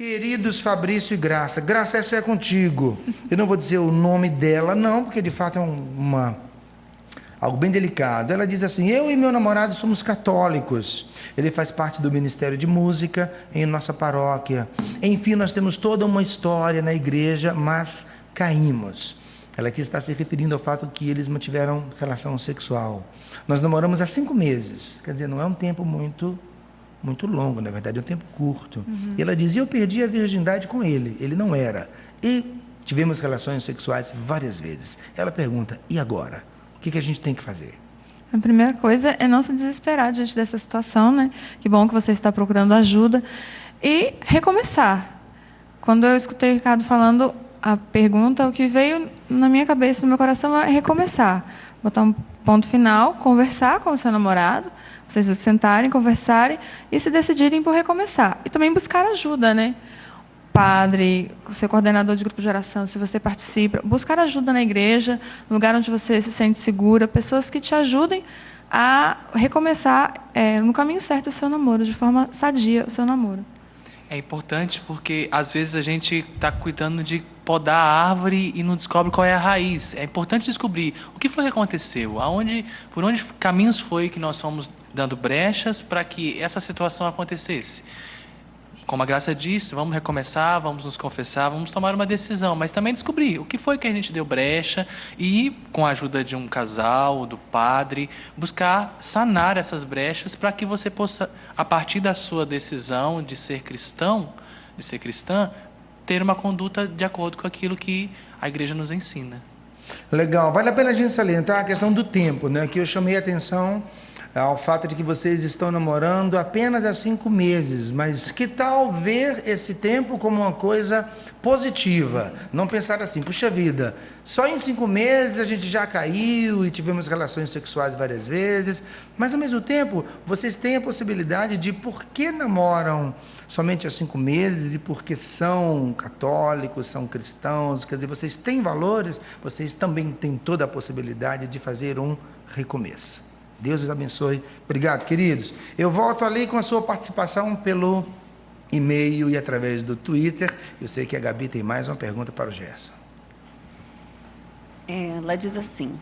Queridos Fabrício e Graça, Graça, essa é contigo. Eu não vou dizer o nome dela, não, porque de fato é algo bem delicado. Ela diz assim: eu e meu namorado somos católicos. Ele faz parte do Ministério de Música em nossa paróquia. Enfim, nós temos toda uma história na igreja, mas caímos. Ela aqui está se referindo ao fato que eles mantiveram relação sexual. Nós namoramos há 5 meses, quer dizer, não é um tempo muito longo, na verdade, é um tempo curto. E ela dizia: eu perdi a virgindade com ele, ele não era. E tivemos relações sexuais várias vezes. Ela pergunta: e agora? O que a gente tem que fazer? A primeira coisa é não se desesperar diante dessa situação, né? Que bom que você está procurando ajuda. E recomeçar. Quando eu escutei o Ricardo falando a pergunta, o que veio na minha cabeça, no meu coração, é recomeçar. Botar um ponto final, conversar com o seu namorado, vocês se sentarem, conversarem e se decidirem por recomeçar. E também buscar ajuda, né? Padre, ser coordenador de grupo de oração, se você participa, buscar ajuda na igreja, no lugar onde você se sente segura, pessoas que te ajudem a recomeçar no caminho certo o seu namoro, de forma sadia o seu namoro. É importante porque, às vezes, a gente está cuidando de podar a árvore e não descobre qual é a raiz. É importante descobrir o que foi que aconteceu, por onde caminhos foi que nós fomos dando brechas para que essa situação acontecesse. Como a Graça disse, vamos recomeçar, vamos nos confessar, vamos tomar uma decisão, mas também descobrir o que foi que a gente deu brecha e, com a ajuda de um casal, do padre, buscar sanar essas brechas para que você possa, a partir da sua decisão de ser cristão, de ser cristã, ter uma conduta de acordo com aquilo que a igreja nos ensina. Legal, vale a pena a gente salientar a questão do tempo, né? Que eu chamei a atenção ao fato de que vocês estão namorando apenas há 5 meses, mas que tal ver esse tempo como uma coisa positiva, não pensar assim: puxa vida, só em 5 meses a gente já caiu e tivemos relações sexuais várias vezes, mas ao mesmo tempo vocês têm a possibilidade de, por que namoram somente há 5 meses e porque são católicos, são cristãos, quer dizer, vocês têm valores, vocês também têm toda a possibilidade de fazer um recomeço. Deus os abençoe. Obrigado, queridos. Eu volto ali com a sua participação pelo e-mail e através do Twitter. Eu sei que a Gabi tem mais uma pergunta para o Gerson. Ela diz assim: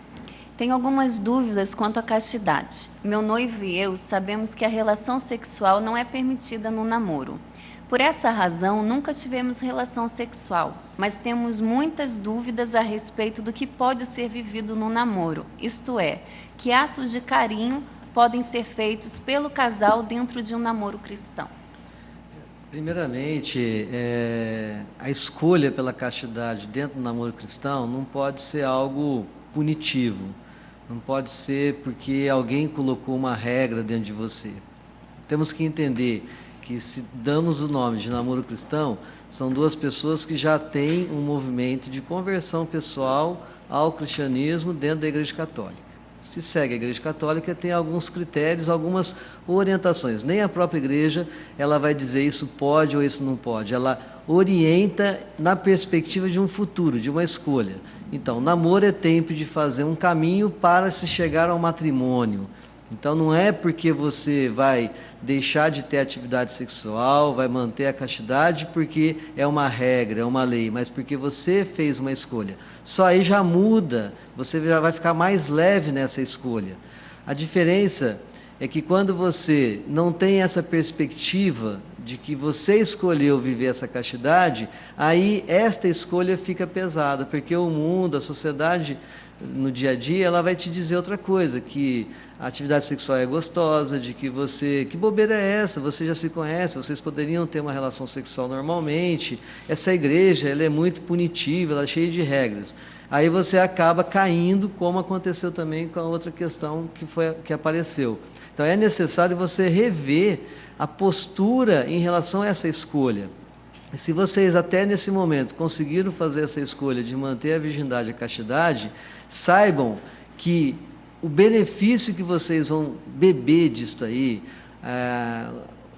tenho algumas dúvidas quanto à castidade. Meu noivo e eu sabemos que a relação sexual não é permitida no namoro. Por essa razão, nunca tivemos relação sexual, mas temos muitas dúvidas a respeito do que pode ser vivido no namoro, isto é, que atos de carinho podem ser feitos pelo casal dentro de um namoro cristão. Primeiramente, a escolha pela castidade dentro do namoro cristão não pode ser algo punitivo, não pode ser porque alguém colocou uma regra dentro de você. Temos que entender que, se damos o nome de namoro cristão, são 2 pessoas que já têm um movimento de conversão pessoal ao cristianismo dentro da Igreja Católica. Se segue a Igreja Católica, tem alguns critérios, algumas orientações. Nem a própria Igreja ela vai dizer isso pode ou isso não pode. Ela orienta na perspectiva de um futuro, de uma escolha. Então, namoro é tempo de fazer um caminho para se chegar ao matrimônio. Então, não é porque você vai deixar de ter atividade sexual, vai manter a castidade porque é uma regra, é uma lei, mas porque você fez uma escolha. Só aí já muda, você já vai ficar mais leve nessa escolha. A diferença é que quando você não tem essa perspectiva de que você escolheu viver essa castidade, aí esta escolha fica pesada, porque o mundo, a sociedade, no dia a dia, ela vai te dizer outra coisa, que a atividade sexual é gostosa, de que que bobeira é essa, você já se conhece, vocês poderiam ter uma relação sexual normalmente, essa igreja ela é muito punitiva, ela é cheia de regras. Aí você acaba caindo, como aconteceu também com a outra questão que apareceu. Então é necessário você rever a postura em relação a essa escolha. E se vocês até nesse momento conseguiram fazer essa escolha de manter a virgindade e a castidade, saibam que o benefício que vocês vão beber disso aí,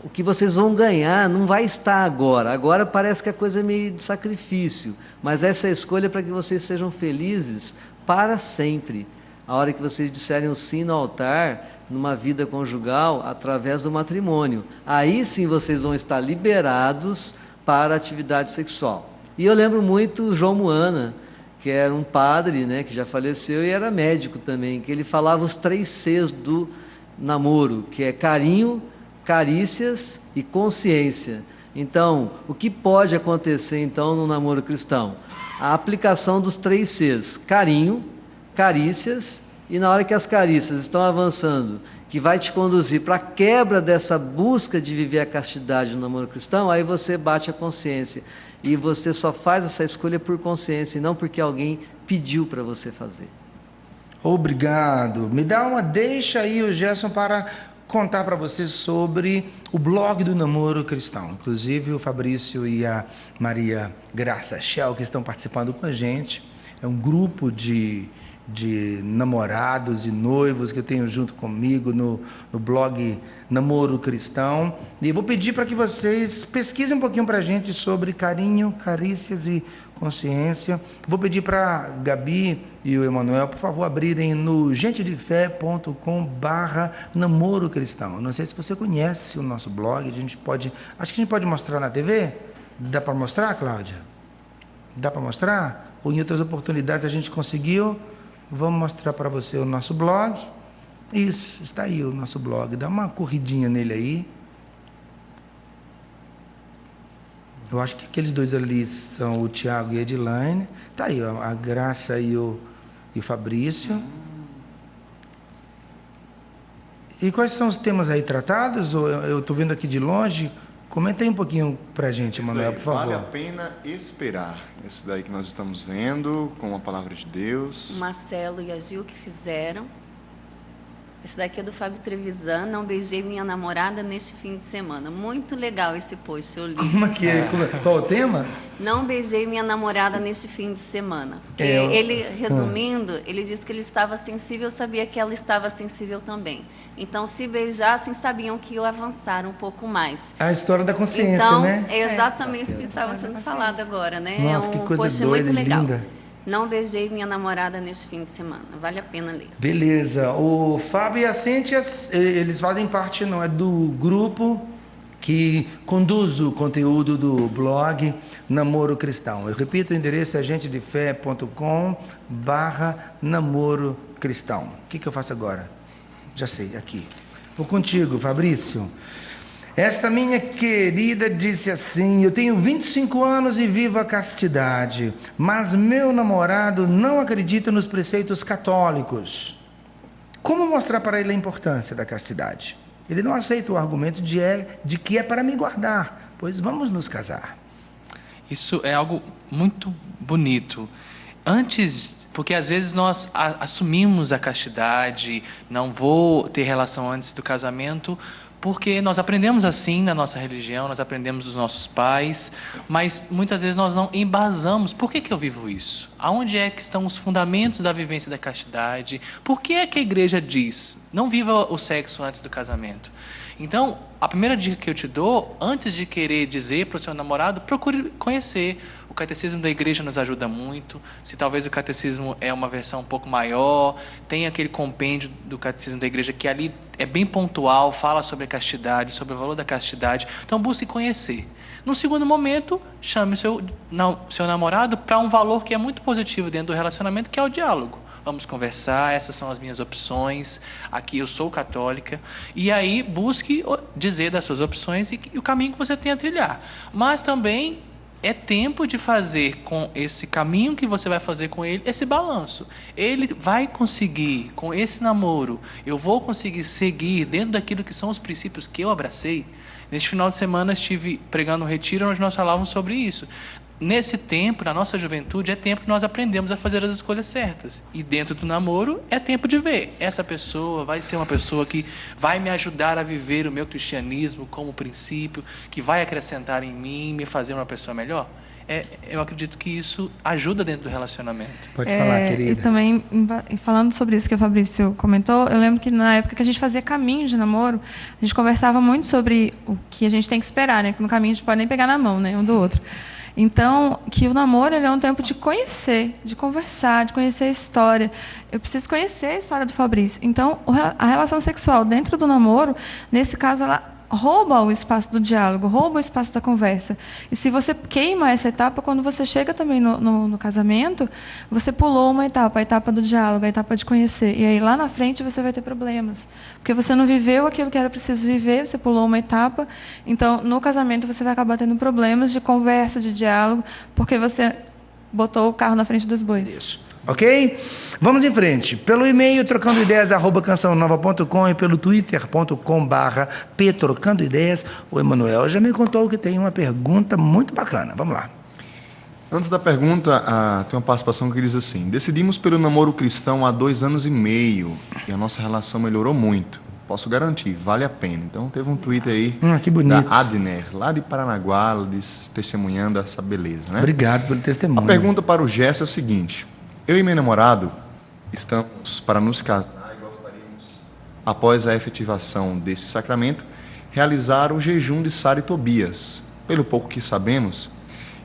o que vocês vão ganhar não vai estar agora. Agora parece que a coisa é meio de sacrifício, mas essa é a escolha para que vocês sejam felizes para sempre. A hora que vocês disserem o sim no altar, numa vida conjugal, através do matrimônio. Aí sim vocês vão estar liberados para a atividade sexual. E eu lembro muito o João Moana, que era um padre, né, que já faleceu e era médico também, que ele falava os 3 Cs do namoro, que é carinho, carícias e consciência. Então, o que pode acontecer então no namoro cristão? A aplicação dos 3 Cs: carinho, carícias, e na hora que as carícias estão avançando, que vai te conduzir para a quebra dessa busca de viver a castidade no namoro cristão, aí você bate a consciência. E você só faz essa escolha por consciência, e não porque alguém pediu para você fazer. Obrigado. Me dá uma deixa aí, o Gerson, para contar para vocês sobre o blog do Namoro Cristão. Inclusive o Fabrício e a Maria Graça Shell, que estão participando com a gente. É um grupo de namorados e noivos que eu tenho junto comigo no blog Namoro Cristão. E vou pedir para que vocês pesquisem um pouquinho para a gente sobre carinho, carícias e consciência. Vou pedir para a Gabi e o Emanuel, por favor, abrirem no gentedefé.com/namoro cristão. Não sei se você conhece o nosso blog, acho que a gente pode mostrar na TV? Dá para mostrar, Cláudia? Dá para mostrar? Ou em outras oportunidades a gente conseguiu? Vamos mostrar para você o nosso blog. Isso, está aí o nosso blog. Dá uma corridinha nele aí. Eu acho que aqueles 2 ali são o Tiago e a Edilaine. Está aí, ó, a Graça e o Fabrício. E quais são os temas aí tratados? Eu estou vendo aqui de longe. Comenta aí um pouquinho para a gente, Emanuel, por favor. Vale a pena esperar. Esse daí que nós estamos vendo, com a palavra de Deus. O Marcelo e a Gil que fizeram. Esse daqui é do Fábio Trevisan. Não beijei minha namorada neste fim de semana. Muito legal esse post, eu li. Como é que é? Qual o tema? Não beijei minha namorada neste fim de semana. Porque ele, resumindo, ele disse que ele estava sensível, eu sabia que ela estava sensível também. Então, se beijassem, sabiam que iam avançar um pouco mais. A história da consciência, então, né? É exatamente o que estava sendo falado agora, né? Nossa, é um que coisa post doida muito e legal. linda. Não beijei minha namorada neste fim de semana. Vale a pena ler. Beleza. O Fábio e a Cíntia, eles fazem parte, não é, do grupo que conduz o conteúdo do blog Namoro Cristão. Eu repito, o endereço é gentedefé.com/namoro cristão. O que eu faço agora? Já sei, aqui. Vou contigo, Fabrício. Esta minha querida disse assim: eu tenho 25 anos e vivo a castidade, mas meu namorado não acredita nos preceitos católicos. Como mostrar para ele a importância da castidade? Ele não aceita o argumento de que é para me guardar, pois vamos nos casar. Isso é algo muito bonito. Porque às vezes nós assumimos a castidade, não vou ter relação antes do casamento, porque nós aprendemos assim na nossa religião, nós aprendemos dos nossos pais, mas muitas vezes nós não embasamos. Por que eu vivo isso? Aonde é que estão os fundamentos da vivência da castidade? Por que é que a igreja diz, não viva o sexo antes do casamento? Então, a primeira dica que eu te dou, antes de querer dizer para o seu namorado, procure conhecer. O catecismo da igreja nos ajuda muito. Se talvez o catecismo é uma versão um pouco maior, tem aquele compêndio do catecismo da igreja que ali é bem pontual, fala sobre a castidade, sobre o valor da castidade. Então, busque conhecer. No segundo momento, chame o seu namorado para um valor que é muito positivo dentro do relacionamento, que é o diálogo. Vamos conversar, essas são as minhas opções, aqui eu sou católica, e aí busque dizer das suas opções e o caminho que você tem a trilhar. Mas também é tempo de fazer com esse caminho que você vai fazer com ele, esse balanço. Ele vai conseguir, com esse namoro, eu vou conseguir seguir dentro daquilo que são os princípios que eu abracei. Neste final de semana estive pregando um retiro onde nós falávamos sobre isso. Nesse tempo, na nossa juventude, é tempo que nós aprendemos a fazer as escolhas certas. E dentro do namoro, é tempo de ver. Essa pessoa vai ser uma pessoa que vai me ajudar a viver o meu cristianismo como princípio, que vai acrescentar em mim, me fazer uma pessoa melhor. Eu acredito que isso ajuda dentro do relacionamento. Pode falar, querida. E também, falando sobre isso que o Fabrício comentou, eu lembro que na época que a gente fazia caminho de namoro, a gente conversava muito sobre o que a gente tem que esperar, né? Que no caminho a gente pode nem pegar na mão, né? Um do outro. Então, que o namoro ele é um tempo de conhecer, de conversar, de conhecer a história. Eu preciso conhecer a história do Fabrício. Então, a relação sexual dentro do namoro, nesse caso, ela rouba o espaço do diálogo, rouba o espaço da conversa. E se você queima essa etapa, quando você chega também no casamento, você pulou uma etapa, a etapa do diálogo, a etapa de conhecer. E aí lá na frente você vai ter problemas. Porque você não viveu aquilo que era preciso viver, você pulou uma etapa. Então, no casamento, você vai acabar tendo problemas de conversa, de diálogo, porque você botou o carro na frente dos bois. Isso. Ok? Vamos em frente. Pelo e-mail trocandoideias@cançãonova.com e pelo twitter.com/ptrocandoideias. O Emanuel já me contou que tem uma pergunta muito bacana. Vamos lá. Antes da pergunta, tem uma participação que diz assim: decidimos pelo namoro cristão há 2 anos e meio e a nossa relação melhorou muito. Posso garantir, vale a pena. Então teve um tweet aí que bonito. da Adner, lá de Paranaguá, ela testemunhando essa beleza, né? Obrigado pelo testemunho. A pergunta para o Gerson é o seguinte: eu e meu namorado estamos para nos casar e gostaríamos, após a efetivação desse sacramento, realizar o jejum de Sara e Tobias. Pelo pouco que sabemos,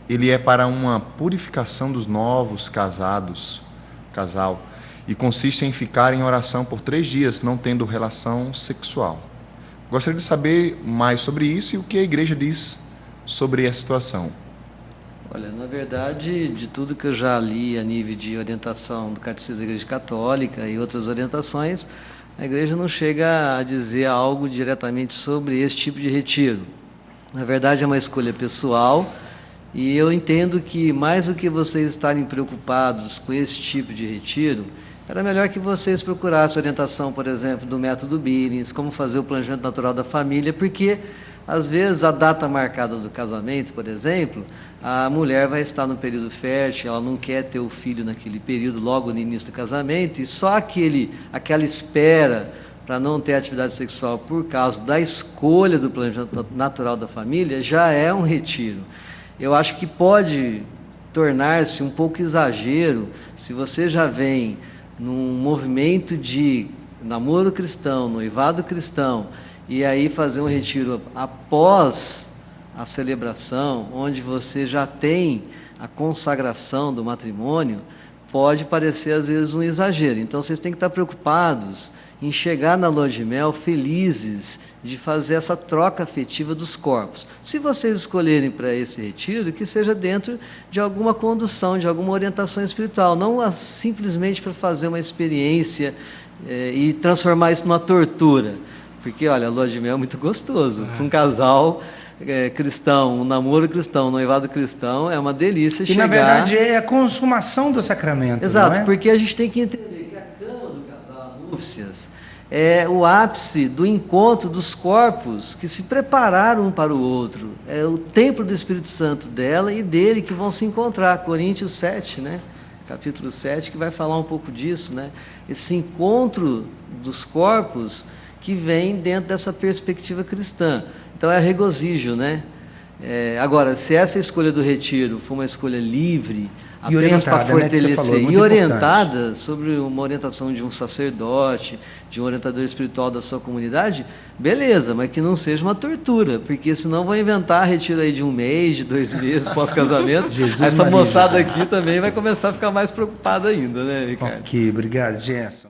ele é para uma purificação dos novos casal, e consiste em ficar em oração por 3 dias, não tendo relação sexual. Gostaria de saber mais sobre isso e o que a igreja diz sobre essa situação. Olha, na verdade, de tudo que eu já li a nível de orientação do Catecismo da Igreja Católica e outras orientações, a igreja não chega a dizer algo diretamente sobre esse tipo de retiro. Na verdade, é uma escolha pessoal e eu entendo que, mais do que vocês estarem preocupados com esse tipo de retiro, era melhor que vocês procurassem orientação, por exemplo, do método Billings, como fazer o planejamento natural da família, porque às vezes a data marcada do casamento, por exemplo, a mulher vai estar no período fértil, ela não quer ter o filho naquele período, logo no início do casamento, e só aquela espera para não ter atividade sexual por causa da escolha do planejamento natural da família já é um retiro. Eu acho que pode tornar-se um pouco exagero se você já vem num movimento de namoro cristão, noivado cristão, e aí fazer um retiro após a celebração, onde você já tem a consagração do matrimônio, pode parecer às vezes um exagero. Então vocês têm que estar preocupados em chegar na lua de mel felizes de fazer essa troca afetiva dos corpos. Se vocês escolherem para esse retiro, que seja dentro de alguma condução, de alguma orientação espiritual, não simplesmente para fazer uma experiência e transformar isso numa tortura. Porque, olha, a lua de mel é muito gostoso. Para um casal cristão, um namoro cristão, um noivado cristão, é uma delícia chegar... E, na verdade, é a consumação do sacramento. Exato, não é? porque a gente tem que entender que a cama do casal, a núpcias, é o ápice do encontro dos corpos que se prepararam um para o outro. É o templo do Espírito Santo dela e dele que vão se encontrar. Coríntios 7, né? Capítulo 7, que vai falar um pouco disso, né? Esse encontro dos corpos que vem dentro dessa perspectiva cristã. Então é regozijo, né? Agora, se essa escolha do retiro for uma escolha livre, apenas para fortalecer, e orientada sobre uma orientação de um sacerdote, de um orientador espiritual da sua comunidade, beleza, mas que não seja uma tortura, porque senão vão inventar retiro aí de 1 mês, de 2 meses pós-casamento. Essa moçada aqui também vai começar a ficar mais preocupada ainda, né, Ricardo? Ok, obrigado, Gerson.